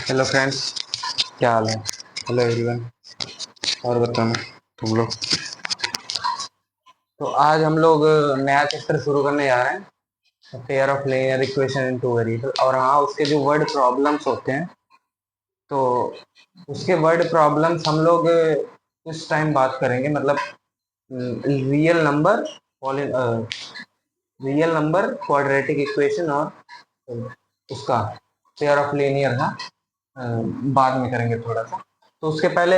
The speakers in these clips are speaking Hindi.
हेलो फ्रेंड्स, क्या हाल है। Hello everyone. और बताना तुम लोग। तो आज हम लोग नया चैप्टर शुरू करने जा रहे हैं, pair of linear equation into variable. और हाँ, उसके जो वर्ड प्रॉब्लम्स होते हैं, तो उसके वर्ड प्रॉब्लम्स हम लोग कुछ टाइम बात करेंगे। मतलब real number, real number, quadratic equation और उसका पेयर ऑफ लीनियर का बाद में करेंगे थोड़ा सा। तो उसके पहले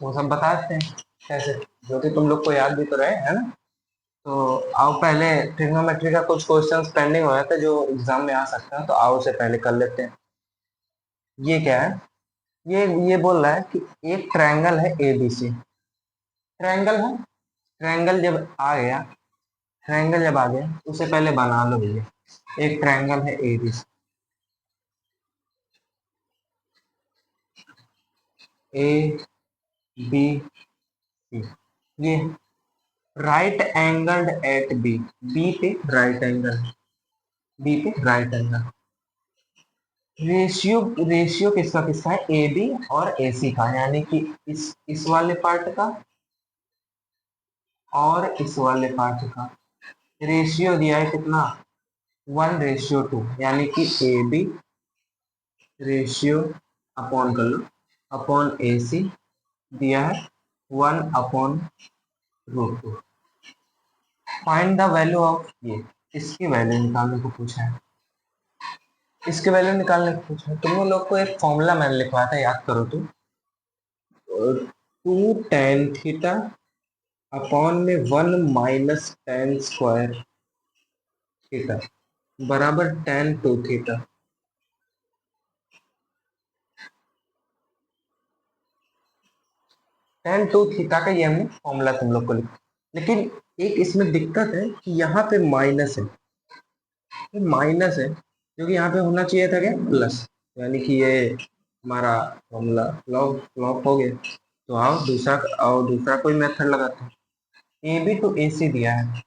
वो सब बता देते हैं कैसे, जो कि तुम लोग को याद भी तो रहे, है ना। तो आओ, पहले ट्रिग्नोमेट्री का कुछ क्वेश्चंस पेंडिंग हो जाता है जो एग्जाम में आ सकता है, तो आओ उसे पहले कर लेते हैं। ये क्या है, ये बोल रहा है कि एक ट्रायंगल है एबीसी। ट्रायंगल है, ट्रायंगल जब आ गया, ट्रायंगल जब आ गया उसे पहले बना लो भैया। एक ट्रायंगल है एबीसी, ए बी सी। ये right angled at B, B पे राइट एंगल, बी पे राइट एंगल। रेशियो, रेशियो किसका किसका है, ए बी और ए सी का, यानी कि इस वाले पार्ट का और इस वाले पार्ट का रेशियो दिया है कितना, 1:2, यानी कि ए बी रेशियो अपॉन कर लो अपॉन ए सी दिया है 1/√2। फाइंड द वैल्यू ऑफ, ये इसकी वैल्यू निकालने को पूछा है, इसके वैल्यू निकालने को पूछा है। तुम लोग को एक फॉर्मूला मैंने लिखवाया था, याद करो तो। 2 tan थीटा अपॉन में 1 - tan² थीटा बराबर tan 2 थीटा। tan 2 थीटा का ये हमने फॉर्मूला तुम लोग को लिखा, लेकिन एक इसमें दिक्कत है कि यहाँ पे माइनस है, ये माइनस है, क्योंकि यहाँ पे होना चाहिए था क्या, प्लस। यानी कि ये हमारा फॉर्मूला फ्लॉप फ्लॉप हो गया। तो आओ दूसरा कोई मेथड लगाते हैं। ए बी टू ए सी दिया है,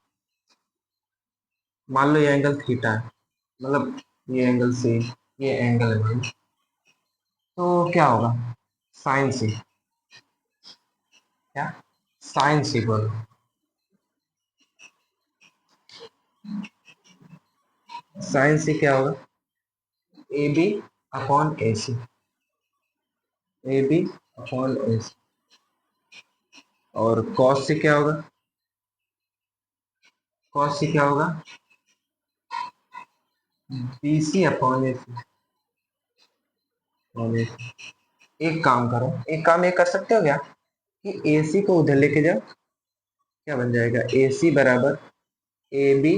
मान लो ये एंगल थीटा है, मतलब ये एंगल सी, ये एंगल है मान लो। तो क्या होगा, साइन सी, क्या साइन सी बोलो। साइन सी क्या होगा, A B upon A C, A B upon A C. और कॉस सी क्या होगा, कॉस सी क्या होगा, बी सी अपॉन ए सी। एक काम करो, एक काम ये कर सकते हो क्या, कि ए सी को उधर लेके जाओ, क्या बन जाएगा, ए सी बराबर ए बी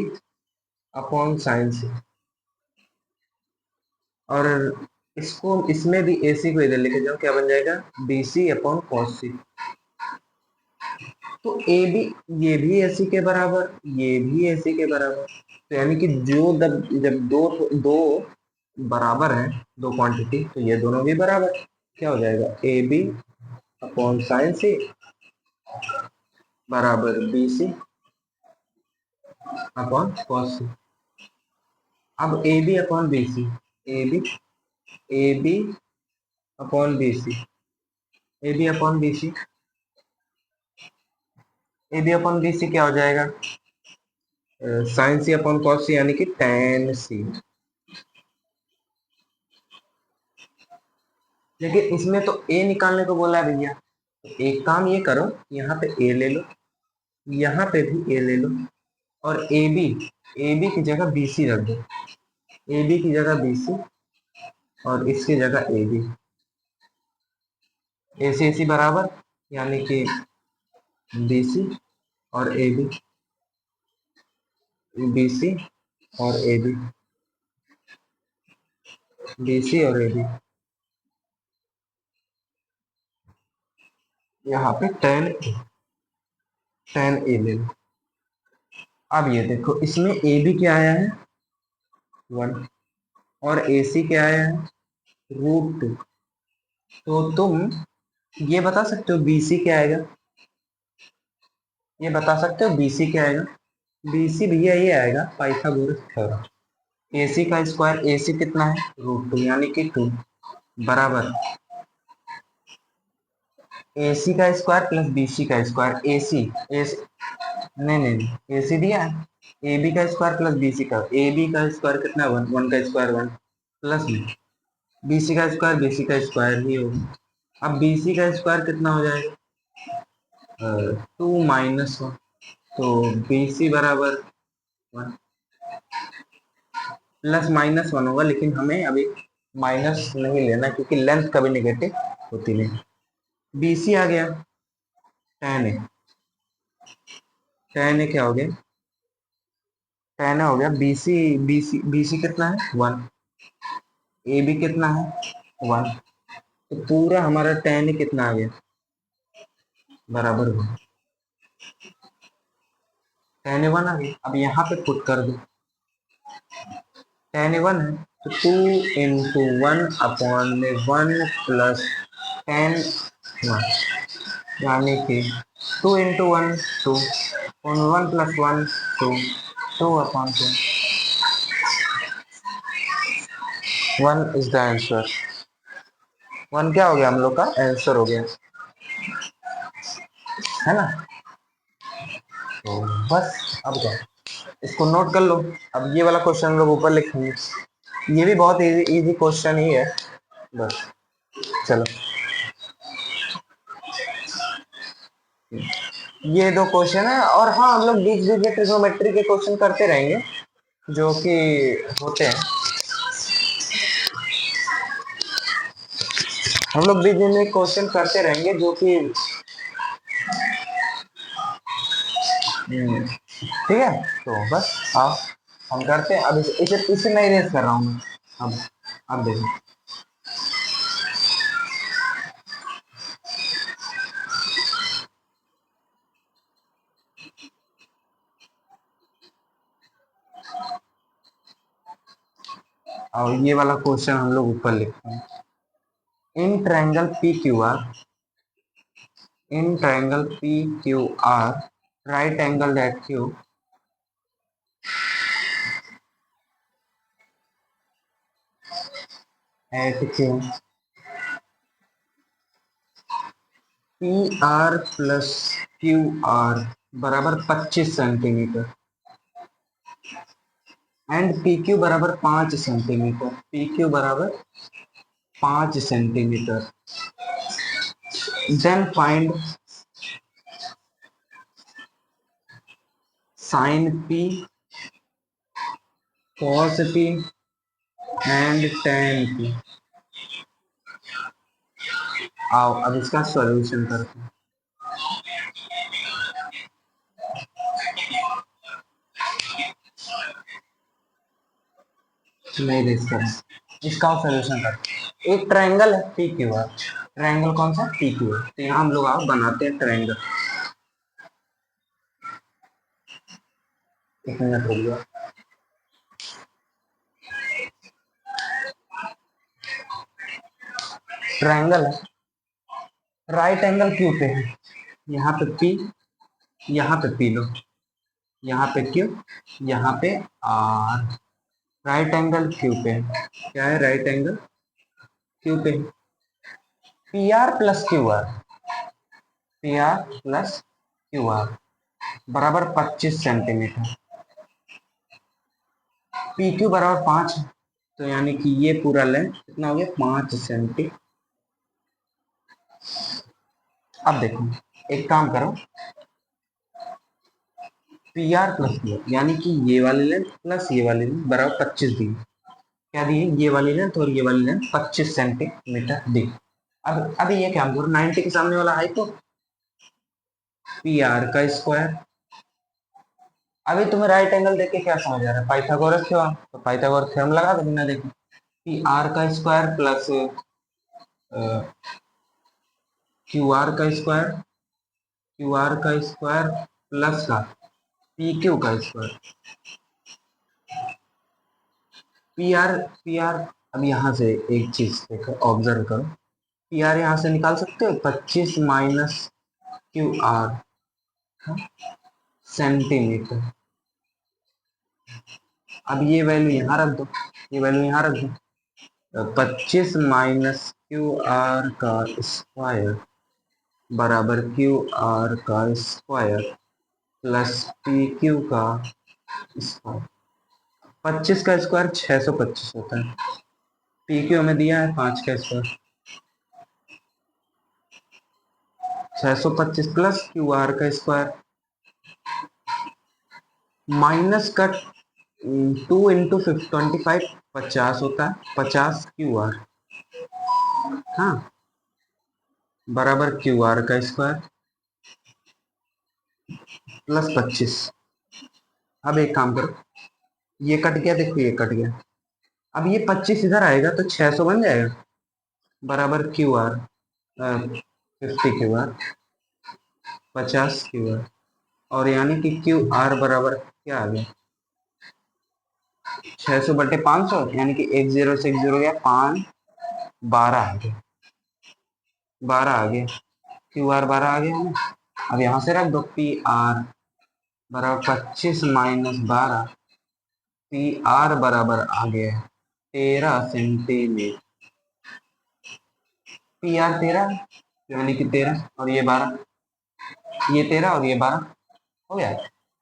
अपॉन साइन सी। और इसको, इसमें भी ए सी को इधर लेके जाओ, क्या बन जाएगा, बी सी अपॉन कॉस सी। तो ए बी, ये भी ए सी के बराबर, ये भी ए सी के बराबर। तो यानी कि जब दो दो बराबर हैं, दो क्वांटिटी, तो ये दोनों भी बराबर, क्या हो जाएगा, A B upon sine C बराबर B C upon cos C. अब A B upon B C, A B, A B upon B C, A B upon B C, A B upon B C क्या हो जाएगा, sine C upon cos C, यानी कि tan सी। लेकिन इसमें तो ए निकालने को बोला है भैया, तो एक काम ये करो, यहाँ पे ए ले लो, यहाँ पे भी ए ले लो, और ए बी की जगह बी सी रख दो, ए बी की जगह बी सी और इसकी जगह ए बी। ए सी बराबर, यानी कि बी सी और ए बी, बी सी और ए बी, बी सी और ए बी। यहाँ पे tan ए ले लो। अब ये देखो, इसमें ए बी क्या आया है, 1, और ए सी क्या आया है, √2। तो तुम ये बता सकते हो बी सी क्या आएगा, ये बता सकते हो बी सी क्या आएगा। बी सी भैया ये आएगा पाइथागोरस थ्योरम, ए सी का स्क्वायर, ए सी कितना है, √2, यानी कि 2, बराबर AC का स्क्वायर प्लस BC का स्क्वायर। AC AC नहीं नहीं नहीं, AC दिया है। AB का स्क्वायर प्लस BC का, AB का स्क्वायर कितना है 1, 1 का स्क्वायर 1 प्लस में BC का स्क्वायर, BC का स्क्वायर ही होगा। अब BC का स्क्वायर कितना हो जाएगा 2 माइनस 1, तो BC बराबर 1 प्लस माइनस 1 होगा, लेकिन हमें अभी माइनस नहीं लेना क्योंकि लेंथ कभी नेगेटिव होती नहीं। BC आ गया tan है, tan है क्या हो गया, tan हो गया BC कितना है 1, AB कितना है 1, तो पूरा हमारा tan कितना आ गया बराबर 1, tan 1 आ गया। अब यहाँ पे पुट कर दो, tan 1 है तो 2 इंटू 1 अपॉन 1 प्लस tan 1, यानी कि 2 into 1 2, 1 plus 1 2, 2 upon 2, 1 is the answer. 1 क्या हो गया हम लोग का आंसर हो गया, है ना। तो बस अब क्या, इसको नोट कर लो। अब ये वाला क्वेश्चन हम लोग ऊपर लिखेंगे, ये भी बहुत इजी क्वेश्चन ही है बस। चलो ये दो क्वेश्चन है, और हाँ हम लोग बीच बीच में ट्रिग्नोमेट्री के क्वेश्चन करते रहेंगे जो कि होते हैं, हम लोग बीच बीच में क्वेश्चन करते रहेंगे जो कि ठीक है। तो बस आओ हम करते हैं। अब इसे मैं इरेज कर रहा हूँ मैं। अब देखो, और ये वाला क्वेश्चन हम लोग ऊपर लिखते हैं। In triangle PQR right angle at Q PR plus QR बराबर 25 सेंटीमीटर एंड PQ बराबर 5 सेंटीमीटर, PQ बराबर 5 centimetre, then find sine P, cos P and tan P। आओ अब इसका सॉल्यूशन करते हैं। नहीं देख सकते, इसका सॉल्यूशन करते हैं। एक ट्रायंगल है PQR, ट्रायंगल कौन सा PQR, तो यहाँ हम लोग आप बनाते हैं ट्रायंगल। एक मिनट रुक जाओ, ट्रायंगल है, राइट एंगल क्यू पे है, यहाँ पे P, यहाँ पे P लो, यहाँ पे Q, यहाँ पे R, राइट एंगल क्यू पे है। क्या है राइट एंगल क्यू पे, PR plus QR, PR plus QR बराबर 25 सेंटीमीटर, PQ बराबर 5 है, तो यानी कि ये पूरा लेंथ कितना हो गया 5 सेंटी। अब देखो एक काम करो, PR प्लस QR यानी कि ये वाली लेंथ प्लस ये वाली लेंथ बराबर 25 दी, क्या दी, ये वाली लेंथ और ये वाली लेंथ 25 सेंटीमीटर दी। अब ये क्या हम 90 के सामने वाला है तो PR का स्क्वायर। अभी तुम्हें राइट एंगल देख के क्या समझ आ रहा है, पाइथागोरस थ्योरम, तो पाइथागोरस थ्योरम लगा दो बिना देखे, PR का स्क्वायर प्लस QR का स्क्वायर, QR का स्क्वायर प्लस का PQ का स्क्वायर, PR। अब यहाँ से एक चीज देखो ऑब्जर्व करो, PR यहाँ से निकाल सकते हो 25 माइनस QR सेंटीमीटर। अब ये वैल्यू यहाँ रख दो, ये वैल्यू यहाँ रख दो, 25 माइनस क्यू आर का स्क्वायर बराबर क्यू आर का स्क्वायर प्लस पी क्यू का स्क्वायर। 25 का स्क्वायर 625 होता है। पी क्यू हमें दिया है 5 का स्क्वायर, 625 प्लस क्यू आर का स्क्वायर माइनस का 2 × 25 50 होता है, 50 क्यू आर, हाँ, बराबर क्यू आर का स्क्वायर प्लस 25। अब एक काम करो, ये कट गया, देखो ये कट गया। अब ये 25 इधर आएगा तो 600 बन जाएगा, बराबर Q R 50 Q R 50 Q R, और यानी कि क्यू आर बराबर क्या आ गया 600/500, यानी कि 1 0 से 1 0 गया 5, 12 आ गया, 12 आ गया, क्यू आर 12 आ गया है ना। अब यहाँ से रख दो पी आर बराबर 25 माइनस 12, पी आर बराबर आ गया 13 सेंटीमीटर। पी आर 13 यानी कि 13 और ये 12, ये 13 और ये 12 हो गया।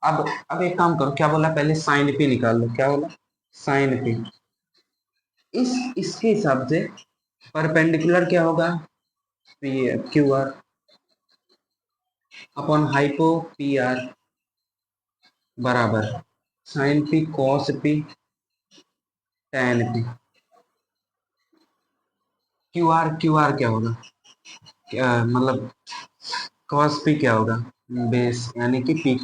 अब एक काम करो, क्या बोला पहले साइन पी निकाल लो, क्या बोला साइन पी। इसके हिसाब से परपेंडिकुलर क्या होगा P Q R upon hypo P R बराबर sine P cos P tan P. Q R क्या होगा, मतलब कॉस पी क्या होगा बेस, यानी कि पी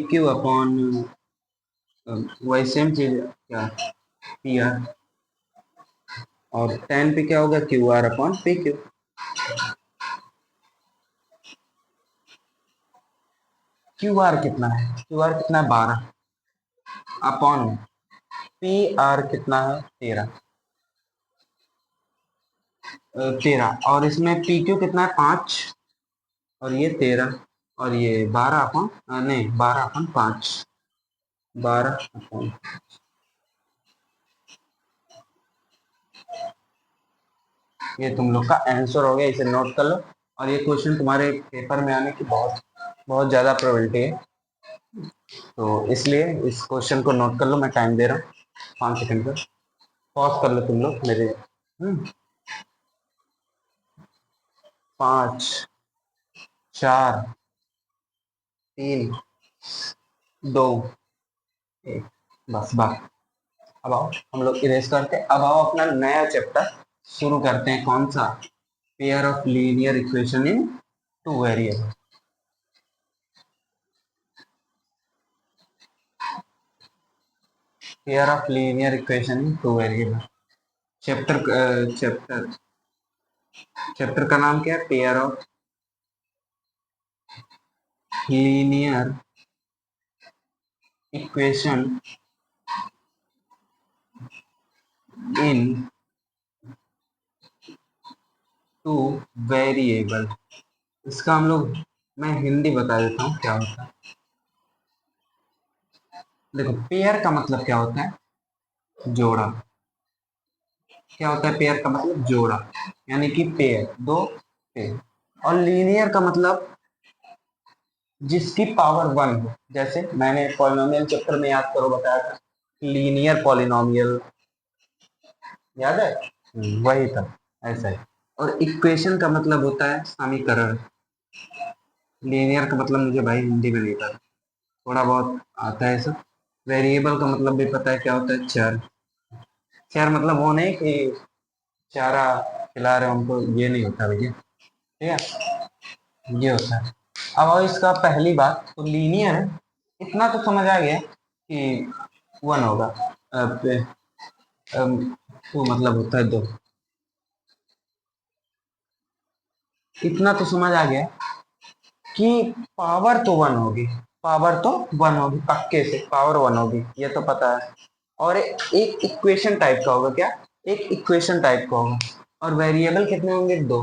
क्यू अपॉन वही सेम चीज क्या पी आर, और टेन पी क्या होगा Q R upon P Q. Q R कितना है, क्यू आर कितना है 12 अपॉन पी आर कितना है 13, 13, और इसमें पी क्यू कितना है 5, और ये 13, और ये 12 अपॉन नहीं 12 अपॉन 5, 12 अपॉन, ये तुम लोग का आंसर हो गया, इसे नोट कर लो। और ये क्वेश्चन तुम्हारे पेपर में आने की बहुत बहुत ज़्यादा प्रोबेबिलिटी है, तो इसलिए इस क्वेश्चन को नोट कर लो। मैं टाइम दे रहा हूँ 5 सेकंड का, पॉज कर लो तुम लोग मेरे। 5 4 3 2 1, बस बात। अब आओ हम लोग इरेज करते हैं। अब आओ अपना नया चैप्टर शुरू करते हैं, कौन सा, pair of linear equation in two variable. Pair of linear equation in two variable, chapter chapter chapter का नाम क्या है, pair of linear equation in two variable. इसका हम लोग, मैं हिंदी बता देता हूँ क्या होता है। देखो पेयर का मतलब क्या होता है, जोड़ा। क्या होता है पेयर का मतलब, जोड़ा, यानी कि पेयर, दो पेयर। और लीनियर का मतलब जिसकी पावर 1 हो, जैसे मैंने पॉलिनोमियल चैप्टर में याद करो बताया था लीनियर पॉलिनोमियल, याद है, वही था, ऐसा है। और इक्वेशन का मतलब होता है समीकरण। लीनियर का मतलब मुझे भाई हिंदी में नहीं पता, थोड़ा बहुत आता है सब। वेरिएबल का मतलब भी पता है क्या होता है, चर। चर मतलब वो नहीं कि चारा खिला रहे हमको, ये नहीं होता भैया, ठीक है, ये होता है। अब और इसका पहली बात तो लीनियर है, इतना तो समझ आ गया कि 1 होगा, टू मतलब होता है 2, इतना तो समझ आ गया कि पावर तो 1 होगी, पावर तो 1 होगी, पक्के से पावर 1 होगी, ये तो पता है। और एक इक्वेशन टाइप का होगा, क्या, एक इक्वेशन टाइप का होगा। और वेरिएबल कितने होंगे, 2।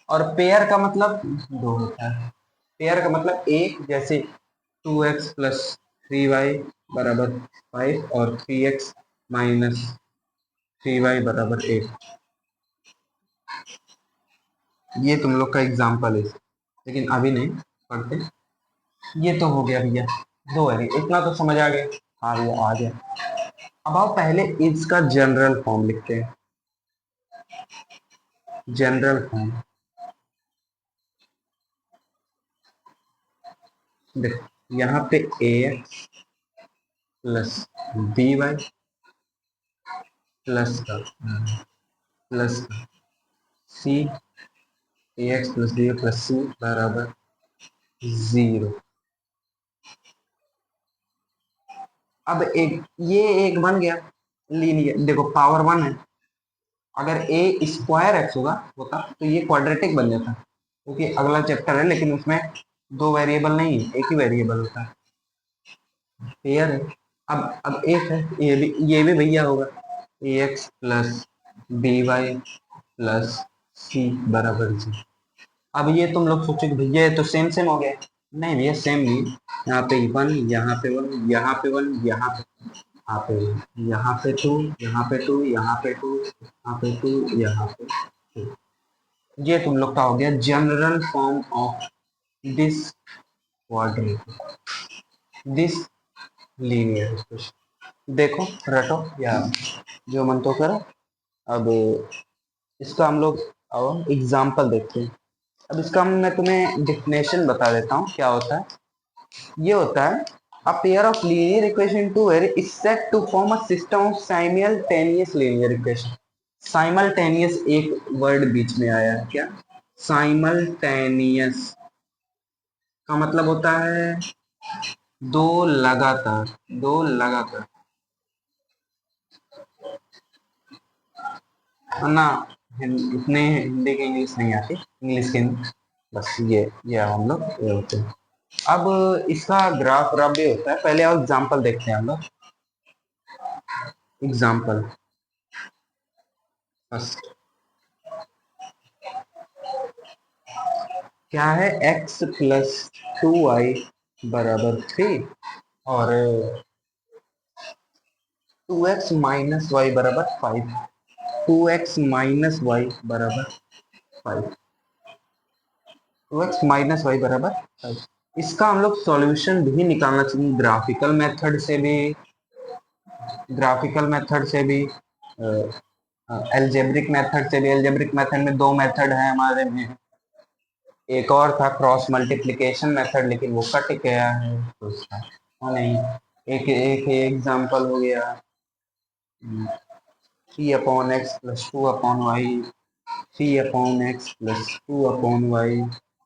और पेयर का मतलब 2 होता है। पेयर का मतलब एक, जैसे 2x + 3y बराबर 5 और 3x - 3y बराबर 8। ये तुम लोग का एग्जाम्पल है, लेकिन अभी नहीं पढ़ते। ये तो हो गया भैया, दो है, इतना तो समझ आ गया। हाँ भैया आ गया। अब आप पहले इसका जनरल फॉर्म लिखते हैं। जनरल फॉर्म देखो, यहाँ पे A X plus B Y plus का C, A X plus B plus C बराबर 0। अब एक ये एक बन गया लीनियर, देखो पावर 1 है। अगर ए स्क्वायर एक्स होता तो ये क्वाड्रेटिक बन जाता, क्योंकि अगला चैप्टर है, लेकिन उसमें दो वेरिएबल नहीं है, एक ही वेरिएबल होता है। क्लियर है? अब एक है, ये भी भैया होगा, A X plus B Y plus C बराबर जी। अब ये तुम लोग सोचो कि भैया ये तो सेम सेम हो गया। नहीं भैया सेम नहीं, यहाँ पे 1, यहाँ पे 1, यहाँ पे 1, यहाँ पे 1, यहाँ पे 2, यहाँ पे 2, यहाँ पे 2, यहाँ पे 2, यहाँ पे 2। ये तुम लोग का हो गया general form of this quadratic, this linear equation. देखो रटो या जो मन तो करो। अब इसका हम लोग अब एग्जाम्पल देखते हैं। अब इसका मैं तुम्हें डिफिनेशन बता देता हूँ क्या होता है। ये होता है a pair of linear equation to where is set to form a system of simultaneous linear equation। Simultaneous एक वर्ड बीच में आया है, क्या साइमल्टेनियस का मतलब होता है दो लगातार, दो लगातार ना। इतने हिंदी के इंग्लिश नहीं आती, इंग्लिश के बस ये हम लोग ये होते हैं। अब इसका ग्राफ ग्राफ भी होता है, पहले और एग्जांपल देखते हैं हम लोग। एग्जांपल फर्स्ट क्या है, x प्लस 2y बराबर 3 और 2x माइनस वाई बराबर 5। 2x माइनस वाई बराबर 5, 2x माइनस वाई बराबर 5। इसका हम लोग सॉल्यूशन भी निकालना चाहिए ग्राफिकल मेथड से भी एल्जेब्रिक मेथड से भी। एल्जेब्रिक मेथड में दो मेथड है हमारे में, एक और था क्रॉस मल्टीप्लिकेशन मेथड, लेकिन वो कट गया है तो उसका नहीं। एक एक एग्जांपल हो गया 3/x plus 2/y, 3/x plus 2/y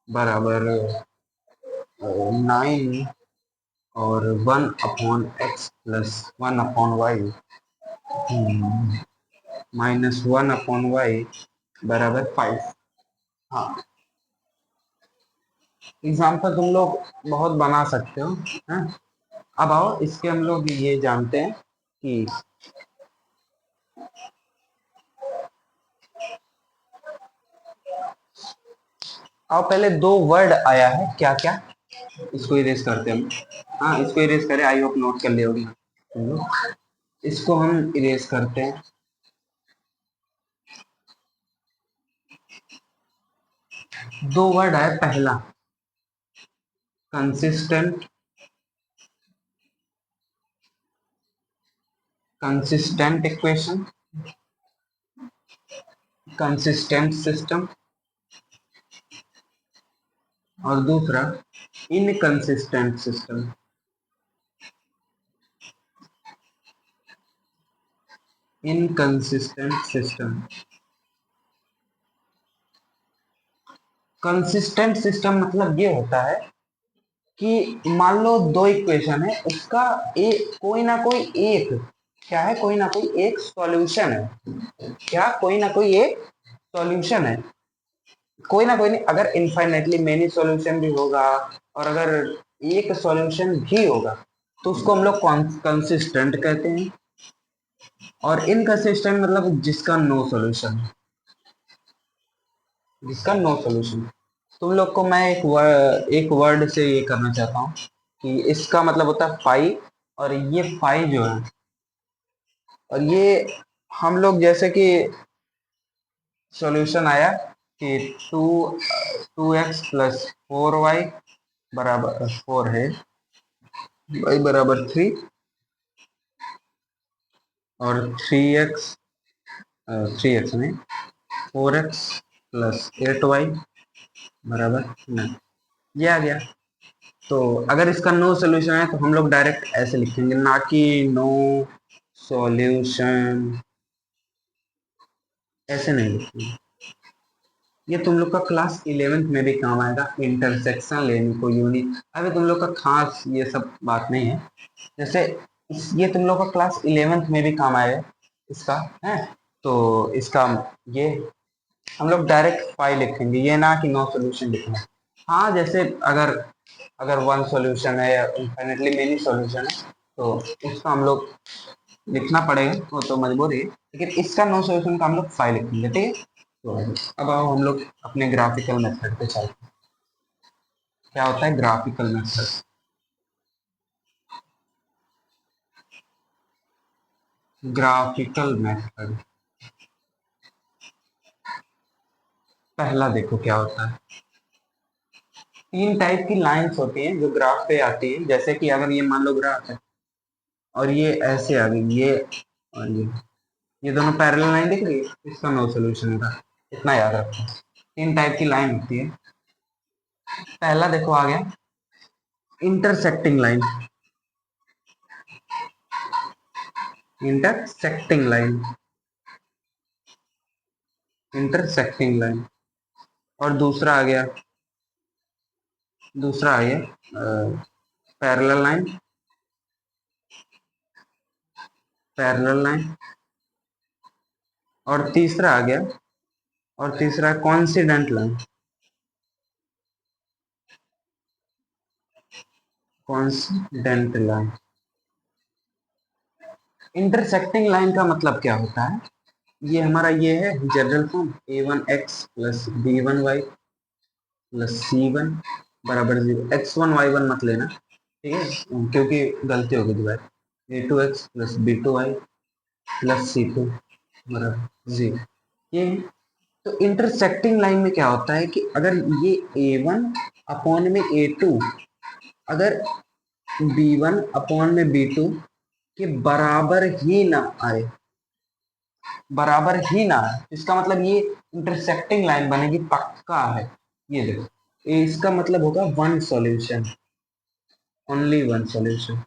बराबर 9 और 1/x plus 1/y minus 1/y बराबर 5। हाँ, एग्जाम्पल तुम लोग बहुत बना सकते हो, हैं? अब आओ इसके हम लोग ये जानते हैं कि आओ पहले दो वर्ड आया है क्या क्या, इसको इरेज करते हैं हम। हाँ इसको इरेज करें, आई होप नोट कर ले होगी तुम लोग। इसको हम इरेज करते हैं। दो वर्ड आया, पहला consistent, consistent equation, consistent system, और दूसरा inconsistent system. Inconsistent system, consistent system मतलब ये होता है कि मान लो दो इक्वेशन है, उसका एक कोई ना कोई एक क्या है, कोई ना कोई एक सॉल्यूशन है। क्या कोई ना कोई एक सॉल्यूशन है, कोई ना कोई नहीं, अगर इनफाइनेटली मेनी सॉल्यूशन भी होगा और अगर एक सॉल्यूशन भी होगा तो उसको हम लोग कंसिस्टेंट कहते हैं। और इनकंसिस्टेंट मतलब जिसका नो सॉल्यूशन है, जिसका नो सॉल्यूशन। तुम लोग को मैं एक वर्ड से ये करना चाहता हूँ कि इसका मतलब होता है फाई, और ये फाई जो है और ये हम लोग जैसे कि सॉल्यूशन आया कि 2x + 4y बराबर 4 है, y बराबर 3 और 3x में 4x + 8y बराबर 9, ये आ गया। तो अगर इसका नो सॉल्यूशन है तो हम लोग डायरेक्ट ऐसे लिखेंगे, ना कि नो सॉल्यूशन, ऐसे नहीं लिखेंगे। ये तुम लोग का क्लास 11th में भी काम आएगा, इंटरसेक्शन लेने को यूनिट। अभी तुम लोग का खास ये सब बात नहीं है, जैसे ये तुम लोग का क्लास 11th में भी काम आएगा इसका, है। तो इसका ये हम लोग डायरेक्ट फाइव लिखेंगे, ये ना कि नो सॉल्यूशन लिखना। हाँ, जैसे अगर अगर वन सॉल्यूशन है या इन्फिनिटली मेनी सॉल्यूशन है तो उसका हम लोग लिखना पड़ेगा, वो तो मजबूरी है, लेकिन इसका नो सॉल्यूशन का हम लोग फाइव लिखेंगे, ठीक है। तो अब आओ हम लोग अपने ग्राफिकल मेथड पे चलते हैं। क्या होता है ग्राफिकल मेथड? ग्राफिकल मेथड पहला देखो क्या होता है। तीन टाइप की लाइंस होती हैं जो ग्राफ पे आती है, जैसे कि अगर ये मान लो ग्राफ है और ये ऐसे आ गई, ये और ये दोनों पैरेलल लाइन दिख रही है, इसका नो सॉल्यूशन होगा, इतना याद रखो। तीन टाइप की लाइन होती है। पहला देखो आ गया intersecting line, intersecting line, intersecting line. और दूसरा आ गया पैरेलल लाइन, पैरेलल लाइन। और तीसरा coincident line, coincident line. Intersecting line का मतलब क्या होता है? ये हमारा ये है general form a1x + b1y + c1 बराबर 0। x1 y1 मत लेना, ठीक है, क्योंकि गलती होगी दोबारा। a2x + b2y + c2 बराबर 0, ये है। तो इंटरसेक्टिंग लाइन में क्या होता है कि अगर ये a1 अपॉन में a2 अगर b1 अपॉन में b2 के बराबर ही ना आए, बराबर ही ना आए, इसका मतलब ये इंटरसेक्टिंग लाइन बनेगी, पक्का है। ये देखो, इसका मतलब होगा one solution, only one solution,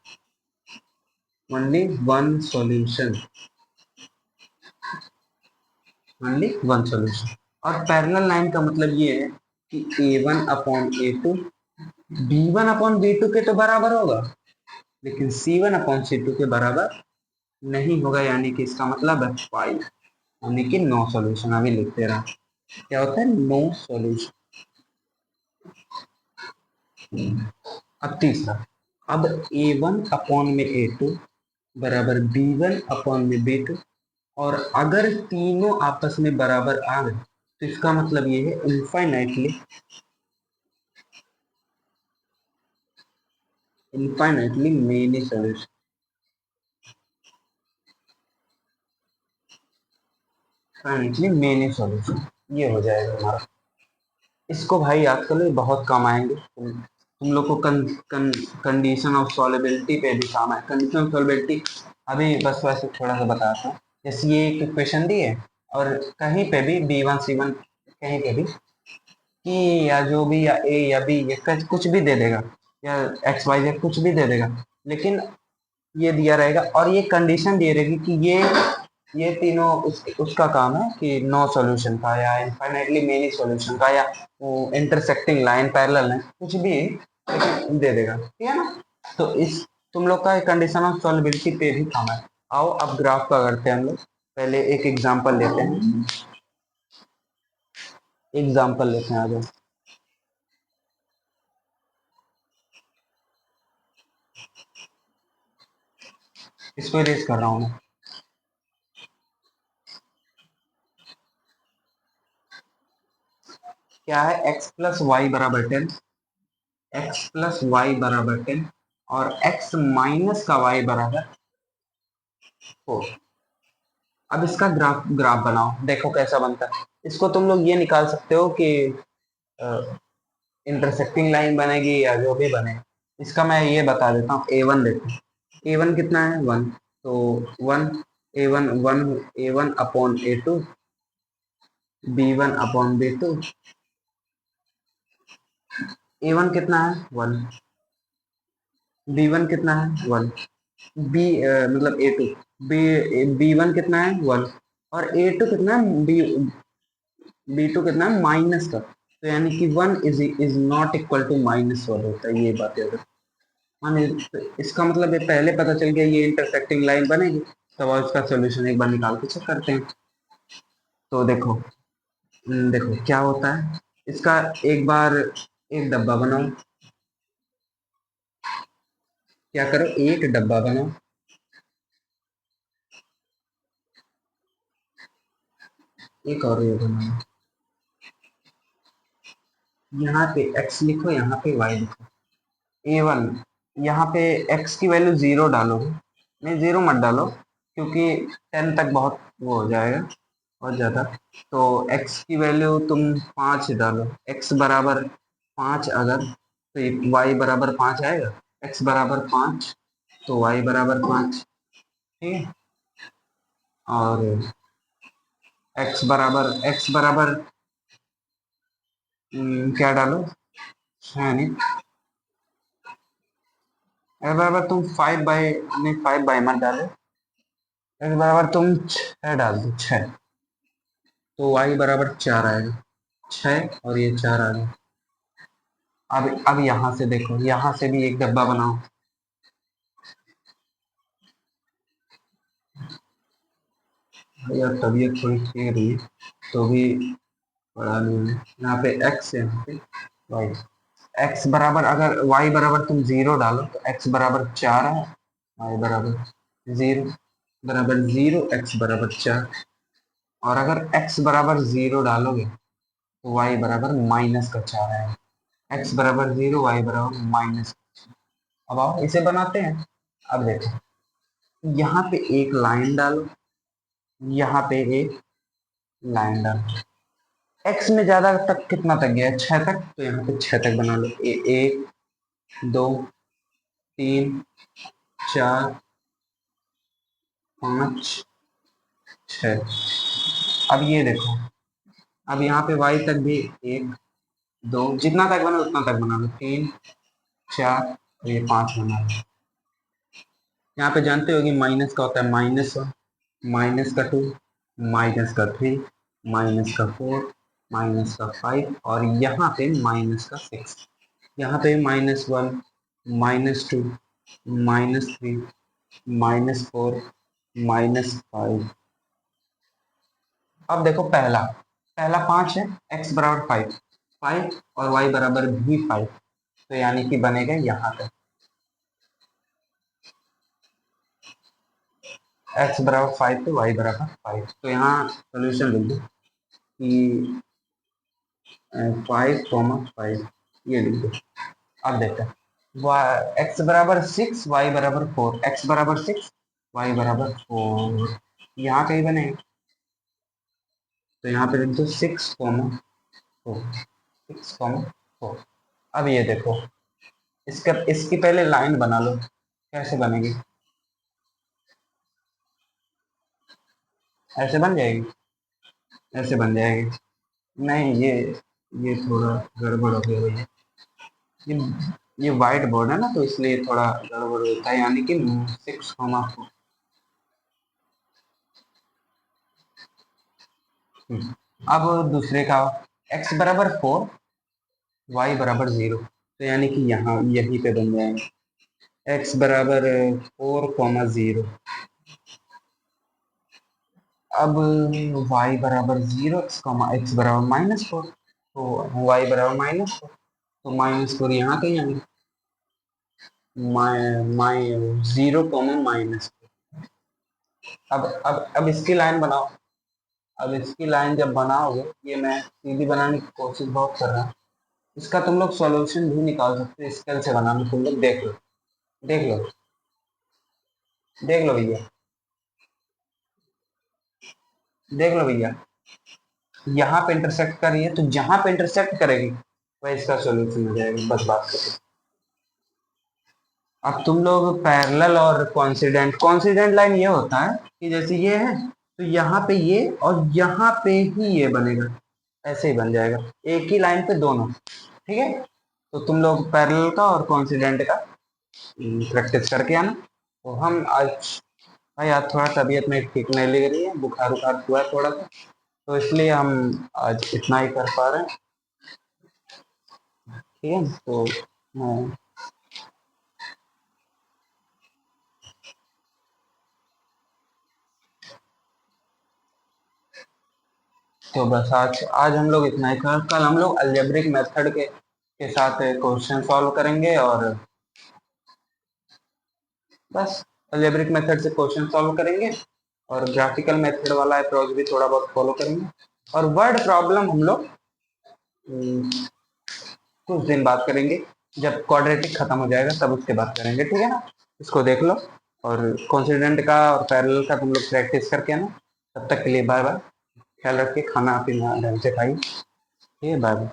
only one solution, only one solution. और पैरेलल लाइन का मतलब ये है कि a1 upon a2 b1 upon b2 के तो बराबर होगा, लेकिन c1 अपॉन c2 के बराबर नहीं होगा, यानी कि इसका मतलब है फाइव, यानी कि नो सॉल्यूशन। अभी लिखते रहा, क्या होता है नो सॉल्यूशन। अब तीसरा, अब a1 अपॉन में a2 बराबर b1 अपॉन में b2, और अगर तीनों आपस में बराबर आ गए तो इसका मतलब ये है infinitely many solution, infinitely many solution, ये हो जाएगा हमारा। इसको भाई याद कर लो, ये बहुत काम आएंगे तुम लोग को। कंडीशन ऑफ सॉल्युबिलिटी पे भी काम है। कंडीशन ऑफ सॉल्युबिलिटी अभी बस वैसे थोड़ा सा बताता हूँ। जैसे ये एक इक्वेशन दी है और कहीं पे भी b1 c1 कहीं पे भी कि या जो भी, या a या b या कुछ भी दे देगा, या एक्स वाई जेड कुछ भी दे देगा, लेकिन ये दिया रहेगा और ये कंडीशन दी रहेगी कि ये तीनों उसका काम है कि नो सॉल्यूशन का या इनफाइनाइटली मेनी सॉल्यूशन का या इंटरसेक्टिंग लाइन, पैरेलल लाइन, कुछ भी दे देगा, ठीक है ना। तो इस तुम लोग का कंडीशन ऑफ सॉल्युबिलिटी पे भी काम है। आओ अब ग्राफ का करते हैं हम लोग। पहले एक एग्जांपल लेते हैं, एग्जांपल लेते हैं, आ जाओ। इसको रेस कर रहा हूँ मैं। क्या है x + y = 10, x + y = 10 और x - का y = 4। अब इसका ग्राफ ग्राफ बनाओ, देखो कैसा बनता है। इसको तुम लोग ये निकाल सकते हो कि इंटरसेक्टिंग लाइन बनेगी या जो भी बने। इसका मैं ये बता देता हूँ। A1 देखो, A1 कितना है 1, तो 1 A1 1 A1 upon A2, B1 upon B2। A1 कितना है 1, B1 कितना है 1, बी मतलब A2, B1 कितना है 1, और A2 कितना है, B2 कितना है माइनस का। तो यानी कि 1 इज नॉट इक्वल टू -1 होता है। ये बात याद रखो। माने तो इसका मतलब ये पहले पता चल गया ये इंटरसेक्टिंग लाइन बनेगी। तब और इसका सोल्यूशन एक बार निकाल के चेक करते हैं। तो देखो, देखो क्या होता है इसका। एक बार एक डब्बा बनाओ, क्या करो, एक डब्बा बनाओ, एक और ये बनाओ। यहाँ पे x लिखो, यहाँ पे y लिखो। A1, यहाँ पे x की वैल्यू 0 डालोगे, नहीं 0 मत डालो, क्योंकि 10 तक बहुत वो हो जाएगा, बहुत ज़्यादा। तो x की वैल्यू तुम 5 डालो, x बराबर 5 अगर, तो y बराबर 5 आएगा। x बराबर 5, तो y बराबर 5, ठीक है। और x बराबर क्या डालो, है नहीं, x बराबर तुम 5 बाई, नहीं 5 बाई मत डालो, x बराबर तुम 6 डाल दो, 6, तो y बराबर 4 आएगा। 6 और ये 4 आ गया। अब यहाँ से देखो, यहाँ से भी एक डब्बा बनाओ। यार तबीयत थोड़ी ठीक रही है, तो भी पढ़ा नहीं है। यहाँ पे x है, यहाँ पे y। x बराबर, अगर y बराबर तुम 0 डालो तो x बराबर 4 है, y बराबर 0, बराबर 0, x बराबर 4। और अगर x बराबर 0 डालोगे तो y बराबर -4 है। x बराबर 0, y बराबर माइनस। अब आओ इसे बनाते हैं। अब देखो, यहाँ पे एक लाइन डालो, यहाँ पे एक लाइन डालो। x में ज्यादा तक कितना तक गया, 6 तक, तो यहाँ पे 6 तक बना लो। 1 2 3 4 5 6। अब ये देखो, अब यहाँ पे y तक भी 1 2, जितना तक बना उतना तक बना लो, 3 4 और ये 5 बना लो। यहाँ पे जानते हो कि माइनस का होता है -1, माइनस का 2, माइनस का 3, माइनस का 4, माइनस का 5, और यहाँ पे -6। यहाँ पे -1, -2, -3, -4, -5। अब देखो, पहला पहला 5 है, x बराबर 5, 5 और y बराबर भी 5, तो यानी कि बनेगा यहाँ पे x बराबर 5 तो y बराबर 5। तो यहाँ सोल्यूशन लिख दो कि 5,5, ये लिख दो। अब देखते हैं, x बराबर 6, y बराबर 4, x बराबर 6, y बराबर 4, यहाँ कहीं बने, तो यहाँ पे लिख दो 6,4, 6,4। अब ये देखो, इसकी पहले लाइन बना लो, कैसे बनेगी, ऐसे बन जाएगी, ऐसे बन जाएगी। नहीं, ये थोड़ा गड़बड़ हो गया भैया। ये ये वाइट बोर्ड है ना, तो इसलिए थोड़ा गड़बड़ होता है, यानी कि 6,4। अब दूसरे का, x बराबर 4, y बराबर 0, तो यानी कि यहाँ यहीं पे बन जाएंगे। x बराबर 4,0। अब y बराबर 0, x बराबर -4, तो y बराबर -4, तो -4 यहाँ कहीं आएंगे, 0, अब इसकी लाइन बनाओ। अब इसकी लाइन जब बनाओगे, ये मैं सीधी बनाने की कोशिश बहुत कर रहा हूँ। इसका तुम लोग सॉल्यूशन भी निकाल सकते हो, स्केल से बनाना, तुम लोग देख लो, देख लो, देख लो भैया। देख लो भैया, यहाँ पे इंटरसेक्ट कर रही है, तो जहां पे इंटरसेक्ट करेगी वह इसका सॉल्यूशन हो जाएगा, बस बात करो। अब तुम लोग पैरेलल और कॉन्सिडेंट, कॉन्सिडेंट लाइन ये होता है कि जैसे ये है तो यहाँ पे ये और यहाँ पे ही ये बनेगा, ऐसे ही बन जाएगा, एक ही लाइन पे दोनों। ठीक है, तो तुम लोग पैरेलल का और कॉन्सिडेंट का प्रैक्टिस करके आना। तो हम आज, भाई आज थोड़ा तबीयत में ठीक नहीं लग रही है, बुखार उखार हुआ है थोड़ा सा, तो इसलिए हम आज इतना ही कर पा रहे हैं। ठीक है, तो मैं, तो बस आज आज हम लोग इतना ही कर, कल हम लोग अलजेब्रिक मेथड के साथ क्वेश्चन सॉल्व करेंगे, और बस अलजेब्रिक मेथड से क्वेश्चन सॉल्व करेंगे, और ग्राफिकल मेथड वाला अप्रोच भी थोड़ा बहुत फॉलो करेंगे, और वर्ड प्रॉब्लम हम लोग कुछ दिन बाद करेंगे, जब क्वाड्रेटिक खत्म हो जाएगा तब उसके बाद करेंगे। ठीक है ना, इसको देख लो, और कॉन्सिडेंट का और पैरेलल का तुम लोग प्रैक्टिस करके आना। तब तक के लिए बाय बाय, ख्याल रखिए, खाना पीना ढंग से खाइए। ठीक है, बाय बाय।